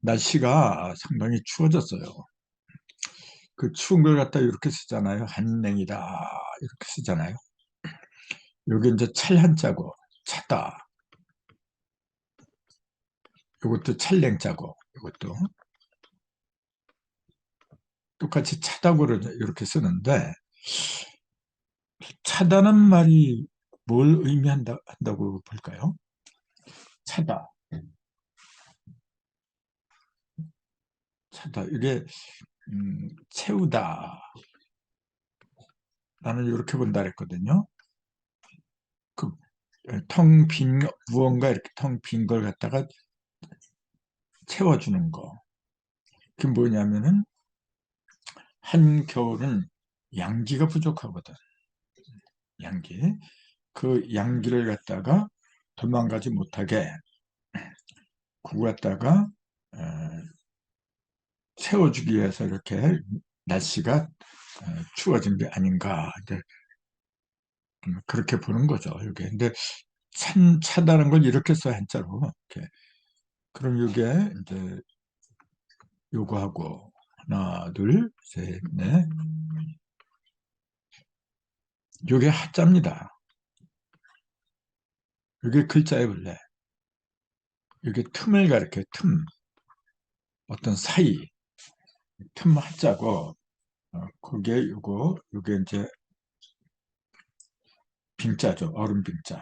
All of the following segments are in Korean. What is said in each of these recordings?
날씨가 상당히 추워졌어요. 그 추운 걸 갖다 이렇게 쓰잖아요. 한랭이다 이렇게 쓰잖아요. 여기 이제 찰 한자고 차다. 이것도 찰랭자고 이것도 똑같이 차다고 이렇게 쓰는데, 차다는 말이 뭘 의미한다고 볼까요? 차다, 차다 이게 채우다. 나는 이렇게 본다 그랬거든요. 그 텅 빈 무언가 이렇게 텅 빈 걸 갖다가 채워주는 거. 그게 뭐냐면은 한겨울은 양기가 부족하거든. 양기. 그 양기를 갖다가 도망가지 못하게 그거 갖다가 어, 채워주기 위해서 이렇게 날씨가 추워진 게 아닌가 이제 그렇게 보는 거죠. 이게 근데 차다는 걸 이렇게 써 한자로. 이렇게. 그럼 이게 이제 요거하고 하나, 둘, 셋, 넷. 요게 하자입니다. 요게 글자의 원래. 요게 틈을 가리켜 틈. 어떤 사이. 틈 하자고. 그게 요게 이제 빙자죠. 얼음 빙자.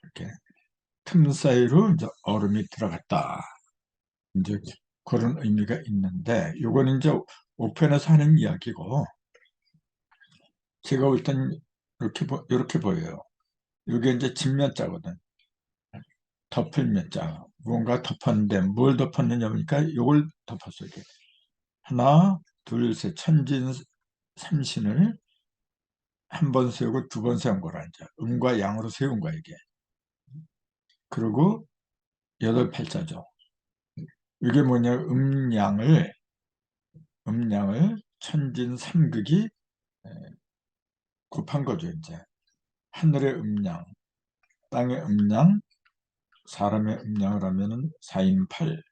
이렇게 틈 사이로 이제 얼음이 들어갔다. 이제 그런 의미가 있는데, 요거는 이제 우편에서 하는 이야기고, 제가 볼 땐 이렇게 보여요. 이게 이제 진면자거든. 덮을 면자. 무언가 덮었는데 뭘 덮었느냐 보니까 이걸 덮었어요. 이게. 하나, 둘, 셋. 천진 삼신을 한 번 세우고 두 번 세운 거라 이제 음과 양으로 세운 거야 이게. 그리고 여덟 팔자죠. 이게 뭐냐? 음양을 천진 삼극이 곱한 거죠 이제. 하늘의 음양, 땅의 음양, 사람의 음양을 하면은 4인 8.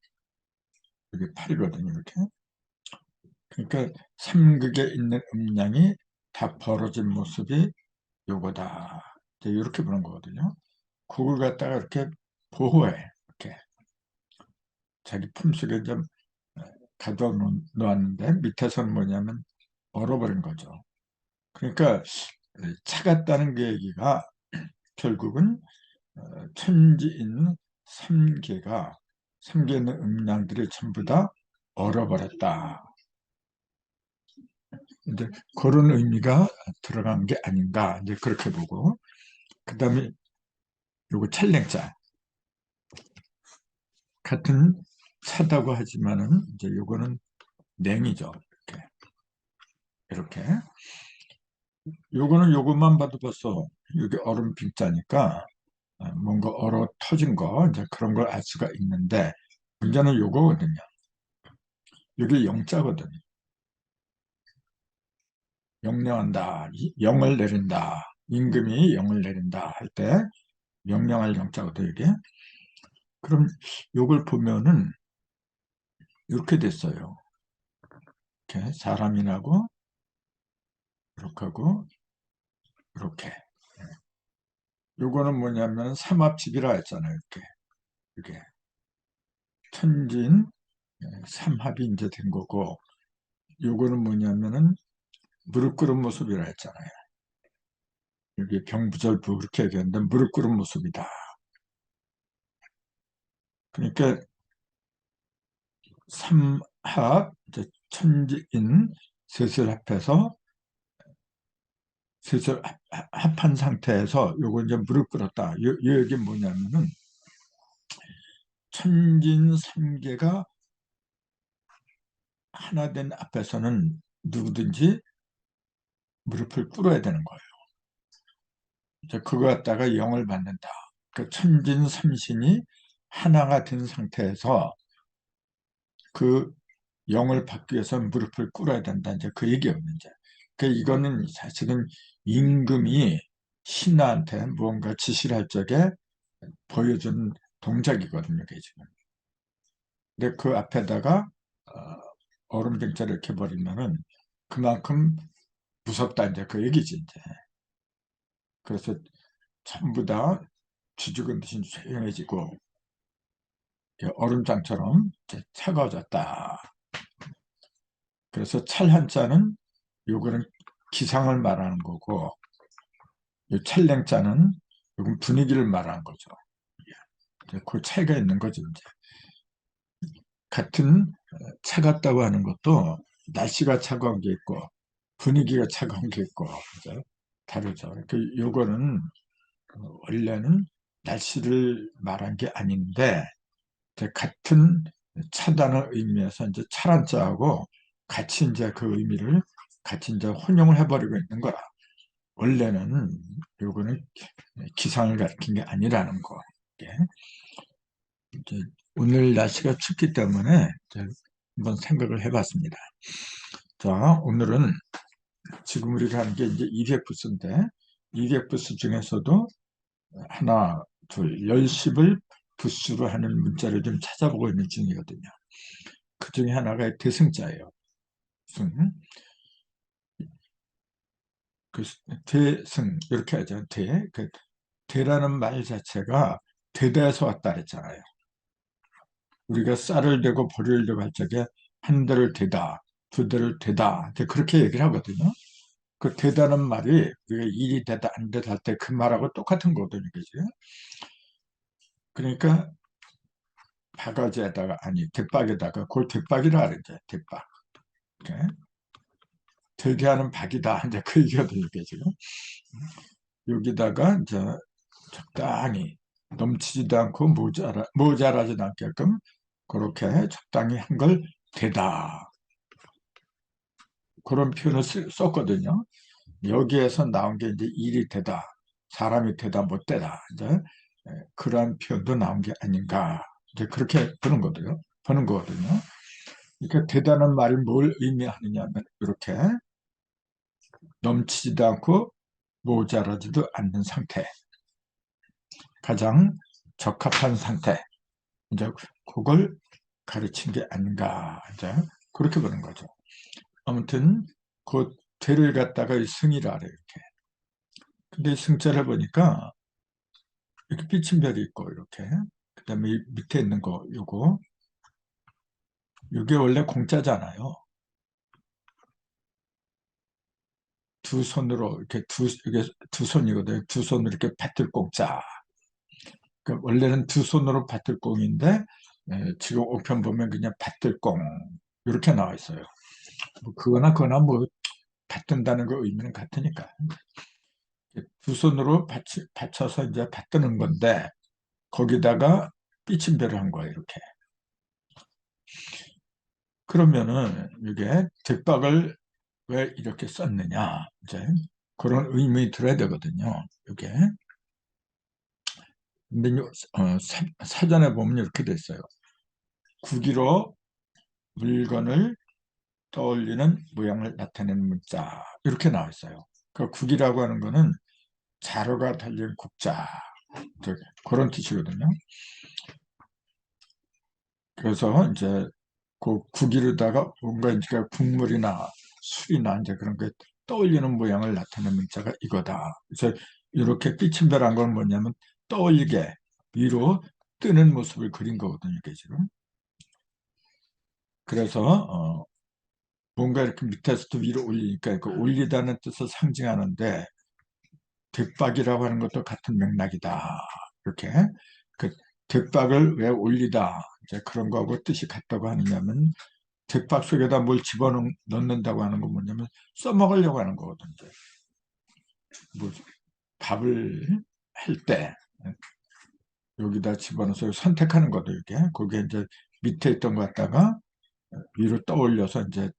이게 8이거든요 이렇게. 그러니까 삼극에 있는 음양이 다 벌어진 모습이 요거다. 이제 이렇게 보는 거거든요. 그걸 갖다가 이렇게 보호해. 이렇게 자기 품속에 좀 가둬 놓았는데 밑에서는 뭐냐면 얼어버린 거죠. 그러니까 차갑다는 그 얘기가 결국은 천지인 삼계가 삼계에 있는 음양들이 전부 다 얼어버렸다. 이제 그런 의미가 들어간 게 아닌가 이제 그렇게 보고, 그다음에 요거 찰랭자 같은 차다고 하지만은 이제 요거는 냉이죠. 이렇게 요거는 요것만 봐도 벌써 이게 얼음 빙자니까 뭔가 얼어 터진 거 이제 그런 걸 알 수가 있는데, 문제는 요거거든요. 이게 영자거든요. 영령한다, 영을 내린다, 임금이 영을 내린다 할 때 명령할 영자거든요 이게. 그럼 요걸 보면은 이렇게 됐어요. 이렇게 사람이라고 이렇게 하고 이렇게. 요거는 뭐냐면 삼합집이라 했잖아요. 이렇게 천진 삼합이 이제 된 거고, 요거는 뭐냐면은 무릎 꿇은 모습이라 했잖아요. 여기 병부절부 그렇게 얘기했는데 무릎 꿇은 모습이다. 그러니까 삼합 이제 천지인 셋을 합해서 셋을 합한 상태에서 요거 이제 무릎 꿇었다. 이 얘기 뭐냐면은 천진 삼계가 하나 된 앞에서는 누구든지 무릎을 꿇어야 되는 거예요. 이제 그거 갖다가 영을 받는다. 그 천진 삼신이 하나가 된 상태에서 그 영을 받기 위해서 무릎을 꿇어야 된다. 이제 그 얘기예요. 이제. 그 이거는 사실은 임금이 신하한테 무언가 지시를 할 적에 보여준 동작이거든요. 그게 지금. 근데 그 앞에다가 얼음 경찰을 이렇게 버리면은 그만큼 무섭다 이제 그 얘기지 이제. 그래서 전부 다 쥐죽은 듯이 조용해지고 얼음장처럼 이제 차가워졌다. 그래서 찰 한자는 요거는 기상을 말하는 거고, 이 찰랭자는 요건 분위기를 말하는 거죠. 그 차이가 있는 거죠. 이제. 같은 차갑다고 하는 것도 날씨가 차가운 게 있고 분위기가 차가운 게 있고 그죠? 다르죠. 요거는 원래는 날씨를 말한 게 아닌데 이제 같은 차다는 의미에서 이제 차란 자하고 같이 이제 그 의미를 같이 이제 혼용을 해버리고 있는 거라. 원래는 요거는 기상을 가리킨 게 아니라는 거. 이제 오늘 날씨가 춥기 때문에 이제 한번 생각을 해봤습니다. 자, 오늘은 지금 우리가 하는 게 이제 200부스인데 200부스 중에서도 하나, 둘, 열십을 부수로 하는 문자를 좀 찾아보고 있는 중이거든요. 그 중에 하나가 대승자예요. 승. 그 대승 이렇게 하죠. 대라는 말 자체가 대대에서 왔다 그랬잖아요. 우리가 쌀을 대고 보리를 대고 할 적에 한 대를 대다, 두 대를 대다 이제 그렇게 얘기를 하거든요. 그 대다는 말이 우리가 일이 되다 안 되다 할 때 그 말하고 똑같은 거거든요. 그지? 그러니까 바가지에다가 아니 대박에다가 그걸 대박이라 그러죠. 대박. 이렇게. 대개하는 박이다. 이제 그 얘기거든요. 이게 지금. 여기다가 이제 적당히 넘치지도 않고 모자라지도 않게끔 그렇게 적당히 한 걸 대다. 그런 표현을 썼거든요. 여기에서 나온 게 이제 일이 되다, 사람이 되다, 못 되다. 이제 그러한 표현도 나온 게 아닌가. 이제 그렇게 보는 거거든요. 그러니까 되다는 말이 뭘 의미하느냐면 이렇게 넘치지도 않고 모자라지도 않는 상태, 가장 적합한 상태. 이제 그걸 가르친 게 아닌가. 이제 그렇게 보는 거죠. 아무튼 그 되를 갖다가 승이라 그래요. 이렇게. 근데 승자를 보니까 이렇게 삐침별이 있고 이렇게 그다음에 이 밑에 있는 거 요거 요게 원래 공짜잖아요. 두 손으로 이렇게 이게 두 손이거든요. 두 손으로 이렇게 받들공짜. 그러니까 원래는 두 손으로 받들공인데 지금 우편 보면 그냥 받들공 이렇게 나와 있어요. 뭐 그거나 뭐 받든다는 거 의미는 같으니까 두 손으로 받쳐서 이제 받드는 건데 거기다가 삐침배를 한 거예요. 이렇게. 그러면은 이게 뒷박을 왜 이렇게 썼느냐 이제 그런 의문이 들어야 되거든요. 이게 근데 사전에 보면 이렇게 돼 있어요. 구기로 물건을 떠올리는 모양을 나타내는 문자 이렇게 나와 있어요. 그 국이라고 하는 거는 자루가 달린 국자 그런 뜻이거든요. 그래서 이제 그 국이로다가 뭔가 이제 국물이나 술이나 이제 그런 게 떠올리는 모양을 나타내는 문자가 이거다. 그래서 이렇게 삐침별한 건 뭐냐면 떠올리게 위로 뜨는 모습을 그린 거거든요. 이게 지금. 그래서 뭔가 이렇게 밑에서부터 위로 올리니까 그 올리다는 뜻을 상징하는데 뒷박이라고 하는 것도 같은 맥락이다. 이렇게 그 뒷박을 왜 올리다 이제 그런 거하고 뜻이 같다고 하느냐면 뒷박 속에다 뭘 집어넣는다고 하는 건 뭐냐면 써먹으려고 하는 거거든요. 뭐 밥을 할 때 여기다 집어넣어서 선택하는 거도 이게 거기에 이제 밑에 있던 거 갖다가 위로 떠올려서 이제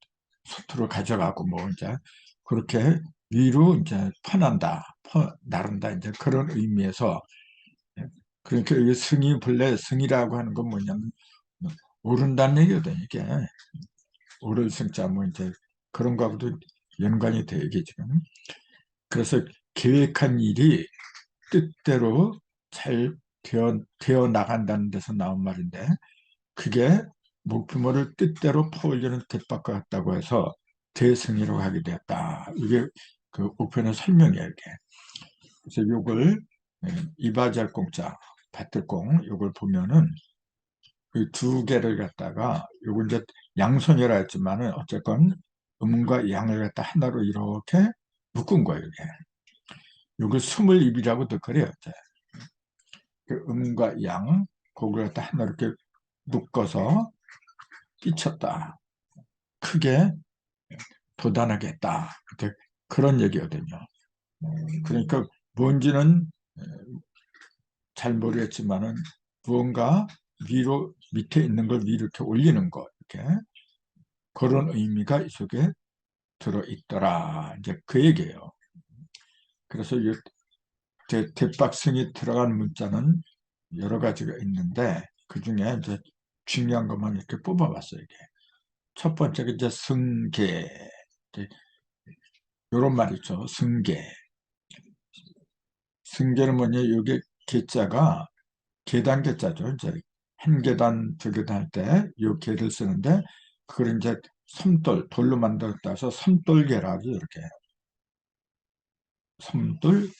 소투로 가져가고 뭐 이제 그렇게 위로 이제 나른다 이제 그런 의미에서 그러니까 이게 승이 본래 승이라고 하는 건 뭐냐면 오른다는 얘기거든요. 이게 오를 승자 뭐 이제 그런 거하고도 연관이 돼 이게 지금. 그래서 계획한 일이 뜻대로 잘 되어 나간다는 데서 나온 말인데 그게 목표물을 뜻대로 퍼올리는 갯밥과 같다고 해서 대승이라고 하게 되었다. 이게 그 옥편의 설명이에요, 이게. 그래서 요걸 이바지할 공자, 밭들공 요걸 보면은 그 두 개를 갖다가 요거 이제 양손이라 했지만은 어쨌건 음과 양을 갖다 하나로 이렇게 묶은 거예요, 이게. 요걸 스물입이라고도 그래요, 이제. 그 음과 양, 그걸 갖다 하나 이렇게 묶어서 끼쳤다. 크게 도단하게 했다. 그런 얘기거든요. 그러니까 뭔지는 잘 모르겠지만은 무언가 위로 밑에 있는 걸 위로 이렇게 올리는 거 이렇게 그런 의미가 이 속에 들어 있더라. 이제 그 얘기예요. 그래서 이 대박승이 들어간 문자는 여러 가지가 있는데 그 중에 이제 중요한 것만 이렇게 뽑아봤어요. 이게 첫 번째가 이제 승계 이런 말 있죠. 승계. 승계는 뭐냐? 이게 계자가 계단 계자죠. 이제 한 계단, 두 계단 할 때 이 계를 쓰는데 그걸 이제 섬돌, 돌로 만들었다 해서 섬돌계라고 이렇게 섬돌계.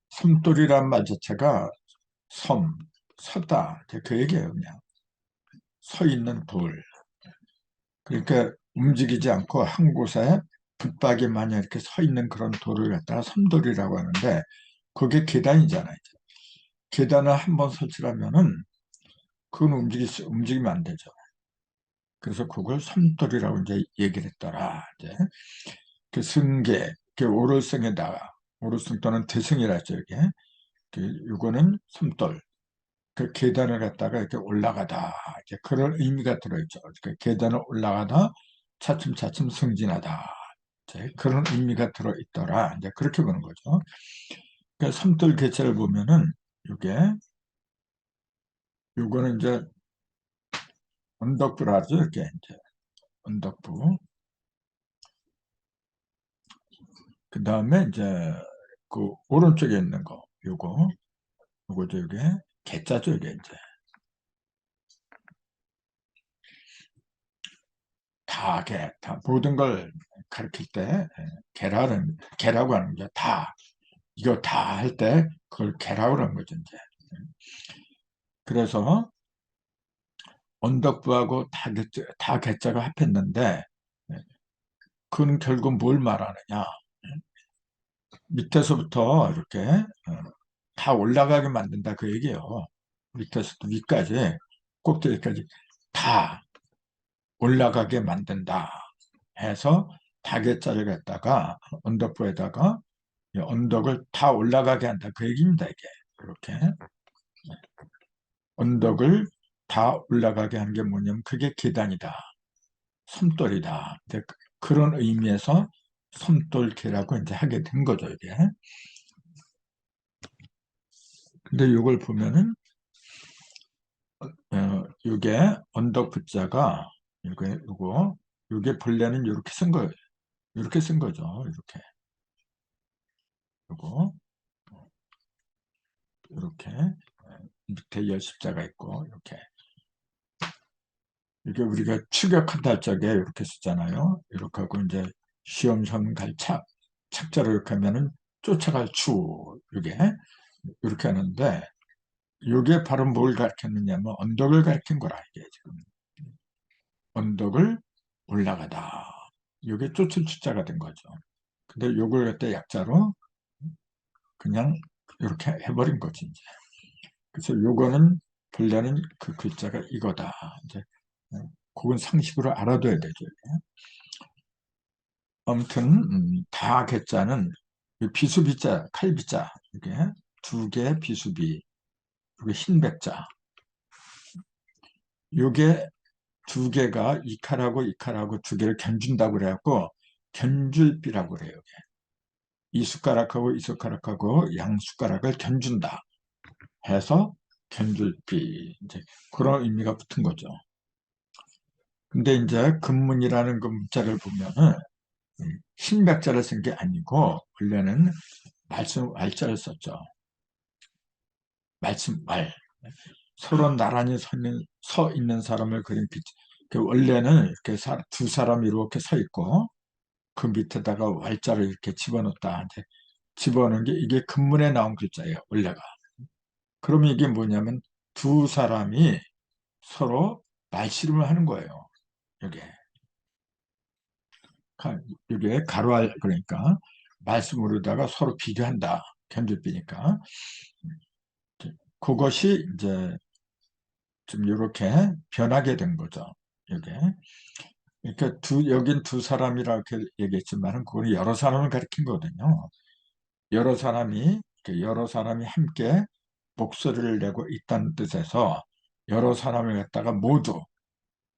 섬돌이란 말 자체가 섬, 서다. 그 얘기예요, 그냥. 서 있는 돌. 그러니까 움직이지 않고 한 곳에 붙박이 마냥 이렇게 서 있는 그런 돌을 갖다가 섬돌이라고 하는데 그게 계단이잖아요. 계단을 한번 설치하면은 그건 움직이면 안 되죠. 그래서 그걸 섬돌이라고 이제 얘기를 했더라. 이제 그 승계, 그 오를승에다가 오를승 또는 대승이라 했죠. 이게 이거는 섬돌. 그 계단을 갖다가 이렇게 올라가다. 이제 그런 의미가 들어있죠. 그 계단을 올라가다 차츰차츰 승진하다. 이제 그런 의미가 들어있더라. 이제 그렇게 보는 거죠. 그 섬돌 개체를 보면은 이게 요거는 이제 언덕부라죠. 이렇게 이제 언덕부. 그 다음에 이제 그 오른쪽에 있는 거 요거죠. 이게 개자죠. 이게 이제 다 모든 걸 가르칠 때 개라고 하는 게 다 이거 다 할 때 그걸 개라고 하는 거죠. 이제 그래서 언덕부하고 다 개자가 합했는데 그건 결국 뭘 말하느냐? 밑에서부터 이렇게 다 올라가게 만든다 그 얘기예요. 밑에서부터 위까지 꼭대기까지 다 올라가게 만든다 해서 다개자를 갖다가 언덕부에다가 이 언덕을 다 올라가게 한다 그 얘기입니다. 이게 그렇게 언덕을 다 올라가게 하는 게 뭐냐면 그게 계단이다. 섬돌이다. 이제 그런 의미에서 섬돌계라고 이제 하게 된 거죠, 이게. 근데 이걸 보면은, 이게 언덕 붙자가, 이게 본래는 이렇게 쓴 거예요. 이렇게 쓴 거죠, 이렇게. 요거, 이렇게. 밑에 열십자가 있고, 이렇게. 이게 우리가 추격한다 할 적에 이렇게 쓰잖아요. 이렇게 하고 이제 시험삼 갈착, 착자로 이렇게 하면은 쫓아갈 추, 이렇게 하는데, 이게 바로 뭘 가르쳤느냐면 언덕을 가르친 거라 이게 지금 언덕을 올라가다. 이게 쫓을 추자가 된 거죠. 근데 요걸 갖다 약자로 그냥 이렇게 해버린 거지 이제. 그래서 요거는 본래는 그 글자가 이거다. 이제 그건 상식으로 알아둬야 되죠. 아무튼 다 개자는 비수비자, 칼비자 이게 두 개의 비수비 그리고 흰백자 요게 두 개가 이칼하고 두 개를 견준다고 그래갖고 견줄비라고 그래요. 이 숟가락하고 이 숟가락하고 양 숟가락을 견준다 해서 견줄비 이제 그런 의미가 붙은 거죠. 근데 이제 금문이라는 그 문자를 보면은 신백자를 쓴 게 아니고 원래는 말씀 말자를 썼죠. 말씀 말 서로 나란히 서 있는 사람을 그린 빛. 원래는 이렇게 두 사람이 이렇게 서 있고 그 밑에다가 Y자를 이렇게 집어넣었다. 이제 집어넣은 게 이게 근문에 나온 글자예요. 원래가. 그러면 이게 뭐냐면 두 사람이 서로 말씨름을 하는 거예요. 여기에. 이게 가로알 그러니까 말씀으로다가 서로 비교한다. 견줄비니까. 그것이 이제 좀 이렇게 변하게 된 거죠. 이게. 그러니까 여긴 두 사람이라 이렇게 얘기했지만은 그건 여러 사람을 가리킨 거거든요. 여러 사람이 함께 목소리를 내고 있다는 뜻에서 여러 사람을 갖다가 모두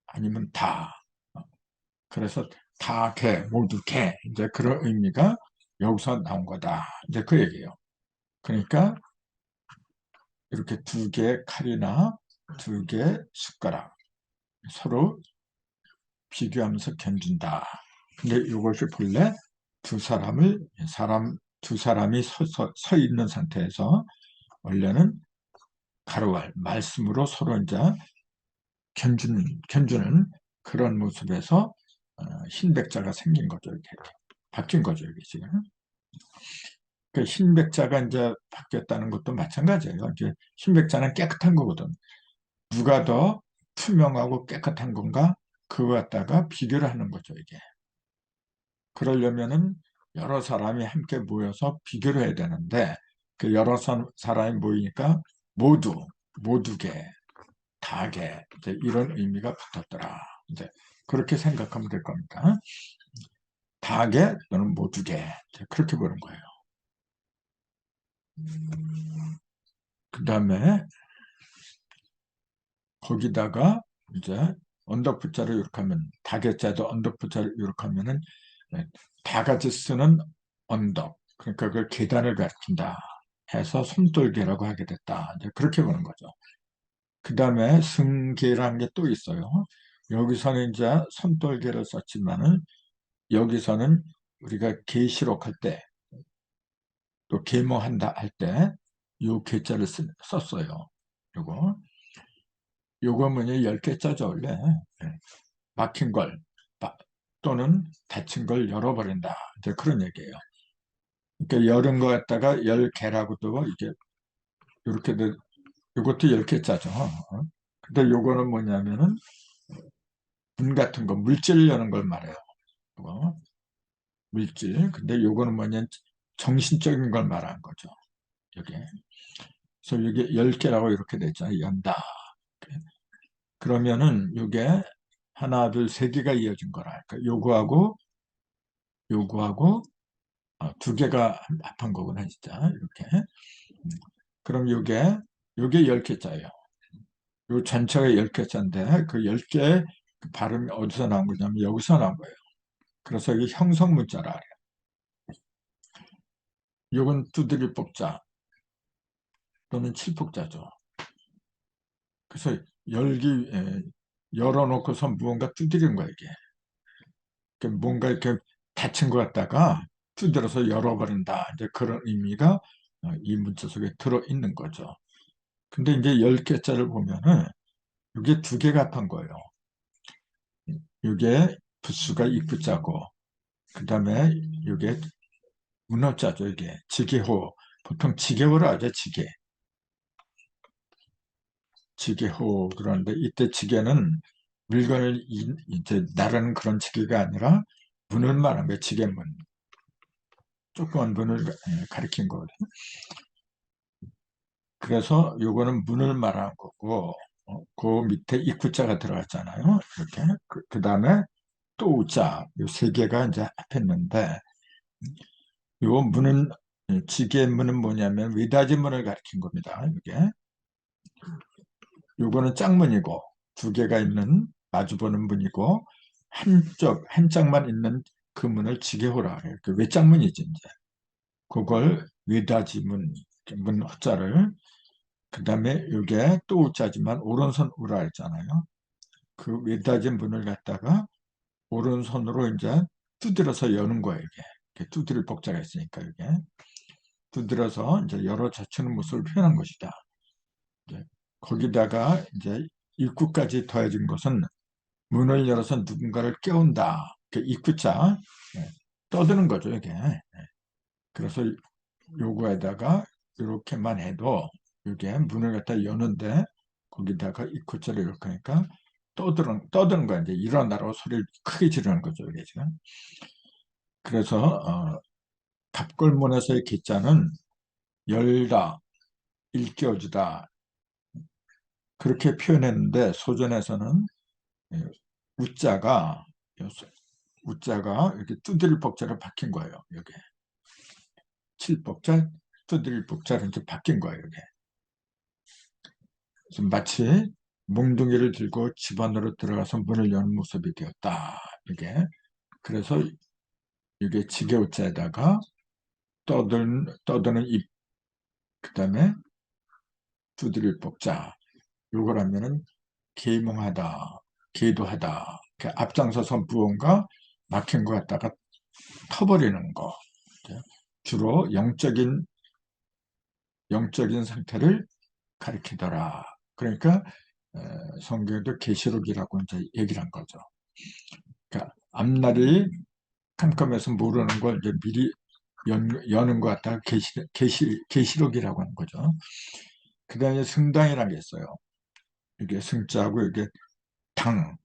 아니면 다. 그래서 다 개, 모두 개. 이제 그런 의미가 여기서 나온 거다. 이제 그 얘기예요. 그러니까 이렇게 두 개의 칼이나 두 개의 숟가락 서로 비교하면서 견준다. 근데 이것이 본래 두 사람이 서 있는 상태에서 원래는 가로알, 말씀으로 서로 이제 견주는 그런 모습에서 흰백자가 생긴 거죠. 이렇게 바뀐 거죠. 이게 지금. 그 흰백자가 이제 바뀌었다는 것도 마찬가지예요. 이제 흰백자는 깨끗한 거거든. 누가 더 투명하고 깨끗한 건가? 그거 갖다가 비교를 하는 거죠, 이게. 그러려면은 여러 사람이 함께 모여서 비교를 해야 되는데, 그 여러 사람이 모이니까 모두게, 다게, 이제 이런 의미가 붙었더라. 이제 그렇게 생각하면 될 겁니다. 다게 또는 모두게, 그렇게 보는 거예요. 그 다음에 거기다가 이제 언덕붙자를 이렇게 하면 다개자도 언덕붙자를 이렇게 하면은 다 같이 쓰는 언덕 그러니까 그 계단을 가리킨다 해서 손돌개라고 하게 됐다. 이제 그렇게 보는 거죠. 그 다음에 승계라는 게 또 있어요. 여기서는 이제 손돌개를 썼지만은 여기서는 우리가 계시록 할 때 또 계몽한다 할 때 요 계자를 썼어요. 요거 뭐냐 10개짜죠 원래. 막힌 걸 또는 닫힌 걸 열어버린다. 이제 그런 얘기예요. 그러니까 열은 거 갖다가 열개라고도 이게 이렇게 이것도 10개짜죠. 근데 요거는 뭐냐면은 문 같은 거 물질을 여는 걸 말해요. 이거. 물질. 근데 요거는 뭐냐 정신적인 걸 말하는 거죠. 여기. 그래서 이게 10개라고 이렇게 되잖아요. 연다. 그러면은 이게 하나, 둘, 세 개가 이어진 거라. 그러니까 요거하고 두 개가 합한 거구나, 진짜. 이렇게. 그럼 요게 10개짜예요. 요 전체가 10개짜인데, 그 10개 발음이 어디서 나온 거냐면 여기서 나온 거예요. 그래서 이게 형성문자라 그래요. 요건 두드릴 복자 또는 칠복자죠. 그래서 열어놓고서 무언가 두드리는 거예요, 이게. 뭔가 이렇게 닫힌 것 같다가 두드려서 열어버린다. 이제 그런 의미가 이 문자 속에 들어있는 거죠. 근데 이제 10개짜를 보면은 이게 두 개 같은 거예요. 이게 부수가 입부자고 그 다음에 이게 문어자죠. 이게 지게호 보통 지게호를 하죠. 지게호 그런데 이때 지게는 물건을 이제 나르는 그런 지게가 아니라 문을 말한 거예요. 지게문 조그만 문을 가리킨 거거든요. 그래서 요거는 문을 말하는 거고 그 밑에 입구자가 들어갔잖아요. 이렇게 그 다음에 또 우자 요 세 개가 이제 합했는데 요 문은 지게문은 뭐냐면 위다지문을 가리킨 겁니다. 이게 요거는 짝문이고 두 개가 있는 마주보는 문이고 한 짝만 있는 그 문을 지게호라 그래요. 그 외짝문이지 이제 그걸 위다지문 문 호자를 그 다음에 이게 또 우자지만 오른손 우라 했잖아요. 그 위다진 문을 갖다가 오른손으로 이제 두드려서 여는 거예요. 이게 두드릴 복자가 있으니까 이게 두드려서 이제 열어 젖히는 모습을 표현한 것이다. 거기다가 이제 입구까지 더해진 것은 문을 열어서 누군가를 깨운다. 그 입구자 떠드는 거죠, 이게. 그래서 요거에다가 이렇게만 해도 이게 문을 갖다 여는데 거기다가 입구자를 이렇게 하니까 떠드는 거야. 이제 일어나라고 소리를 크게 지르는 거죠, 이게 지금. 그래서 갑골문에서의 기자는 열다, 일깨워주다 그렇게 표현했는데 소전에서는 예, 우자가 우자가 이렇게 두드릴 복자로 바뀐 거예요. 여기 칠복자, 두드릴 복자로 이제 바뀐 거예요. 이게 마치 몽둥이를 들고 집 안으로 들어가서 문을 여는 모습이 되었다. 이게 그래서 이게 지게우자에다가 떠드는 입, 그다음에 두드릴 복자. 요걸 하면은 계몽하다, 계도하다, 앞장서서 무언가 막힌 것 같다가 터버리는 거. 주로 영적인 상태를 가리키더라. 그러니까 성경에도 계시록이라고 이제 얘기를 한 거죠. 그러니까 앞날이 깜깜해서 모르는 걸 이제 미리 여는 것 같다가 계시록이라고 하는 거죠. 그 다음에 승당이라는 게 있어요. 이게 승자하고 이게 당.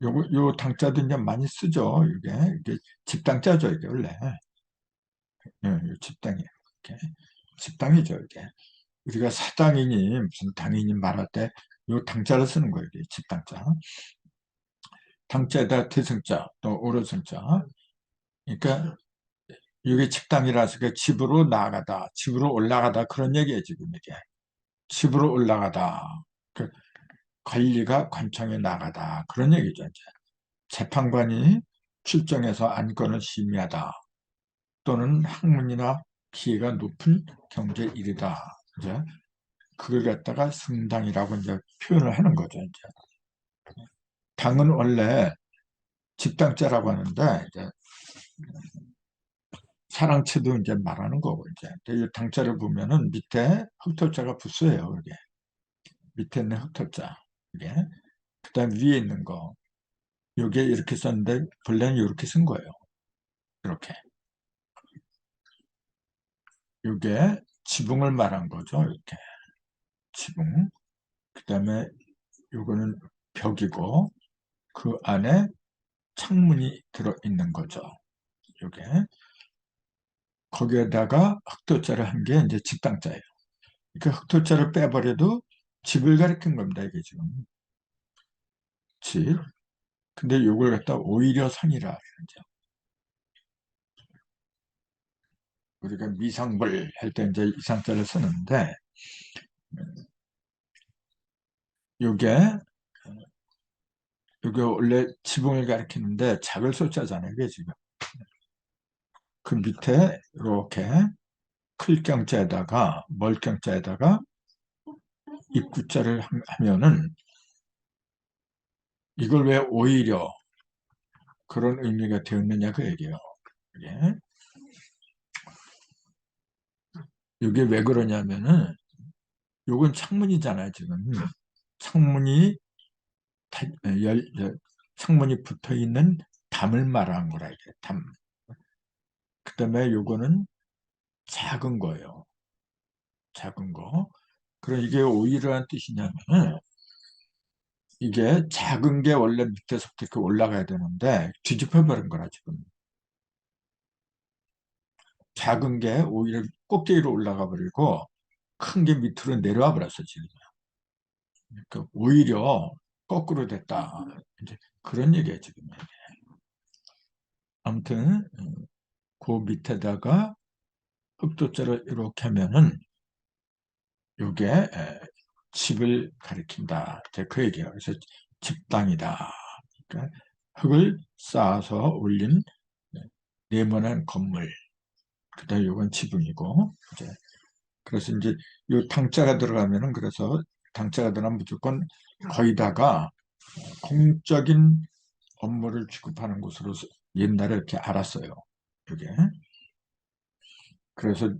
요 당자도 이제 많이 쓰죠. 이게 집당자죠, 이게 원래. 집당이에요. 이렇게. 집당이죠, 이게. 우리가 사당이니 무슨 당이니 말할 때 요 당자를 쓰는 거예요, 이게 집당자. 당자에다 대승자, 또 오르승자. 그러니까 이게 집당이라서 그 집으로 나아가다, 집으로 올라가다 그런 얘기예요, 지금 이게. 집으로 올라가다. 그 관리가 관청에 나가다 그런 얘기죠, 이제. 재판관이 출정해서 안건을 심의하다. 또는 학문이나 기회가 높은 경제 일이다. 이제 그걸 갖다가 승당이라고 이제 표현을 하는 거죠. 이제 당은 원래 집당자라고 하는데 이제 사랑채도 이제 말하는 거고 이제 이 당자를 보면은 밑에 흑토자가 부수예요. 이게 밑에 있는 흑토자 이게 그다음 위에 있는 거 요게 이렇게 썼는데 본래는 이렇게 쓴 거예요. 이렇게 요게 지붕을 말한 거죠. 이렇게 지붕. 그다음에 요거는 벽이고 그 안에 창문이 들어있는 거죠. 요게 거기에다가 흑토자를 한 게 이제 집당자예요. 그러니까 흑토자를 빼버려도 집을 가리킨 겁니다. 이게 지금 집. 근데 요걸 갖다 오히려 선이라 그러죠. 우리가 미상불 할 때 이제 이상자를 쓰는데 요게 원래 지붕을 가리키는데 작을 소자잖아요. 이게 지금 그 밑에 이렇게 클경자에다가 멀경자에다가 입구자를 하면은 이걸 왜 오히려 그런 의미가 되었느냐 그 얘기예요. 이게 이게 왜 그러냐면은 요건 창문이잖아요. 지금 창문이 창문이 붙어 있는 담을 말하는 거라 이게 담. 그다음에 요거는 작은 거예요. 작은 거. 그럼 이게 오히려한 뜻이냐면은 이게 작은 게 원래 밑에서부터 이렇게 올라가야 되는데 뒤집혀 버린 거라 지금. 작은 게 오히려 꼭대기로 올라가 버리고 큰 게 밑으로 내려와 버렸어 지금. 그러니까 오히려 거꾸로 됐다. 이제 그런 얘기예요 지금. 아무튼 그 밑에다가 흑도자를 이렇게 하면은 이게 집을 가리킨다. 그 얘기예요. 그래서 집당이다. 그러니까 흙을 쌓아서 올린 네모난 건물. 그다음 이건 지붕이고 이제 그래서 이제 이 당자가 들어가면은 그래서 당자가 들어가면 무조건 거의다가 공적인 업무를 취급하는 곳으로 옛날에 이렇게 알았어요. 이게 그래서